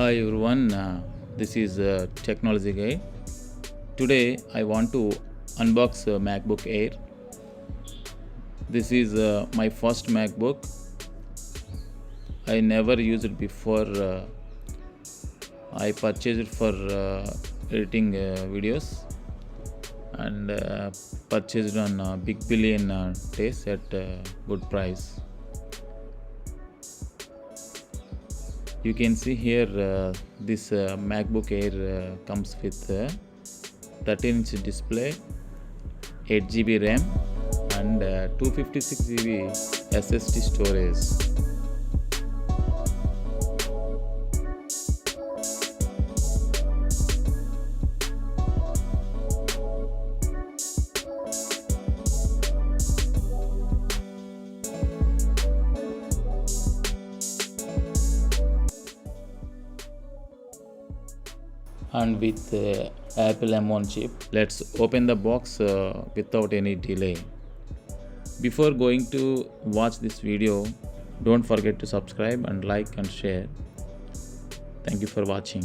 Hi everyone, this is Technology Guy. Today I want to unbox MacBook Air. This is my first MacBook. I never used it before. I purchased it for editing videos and purchased on Big Billion Days at good price. You can see here this MacBook Air comes with 13-inch display, 8 GB RAM and 256 GB SSD storage. And with Apple M1 chip, let's open the box without any delay. Before going to watch this video, don't forget to subscribe and like and share. Thank you for watching.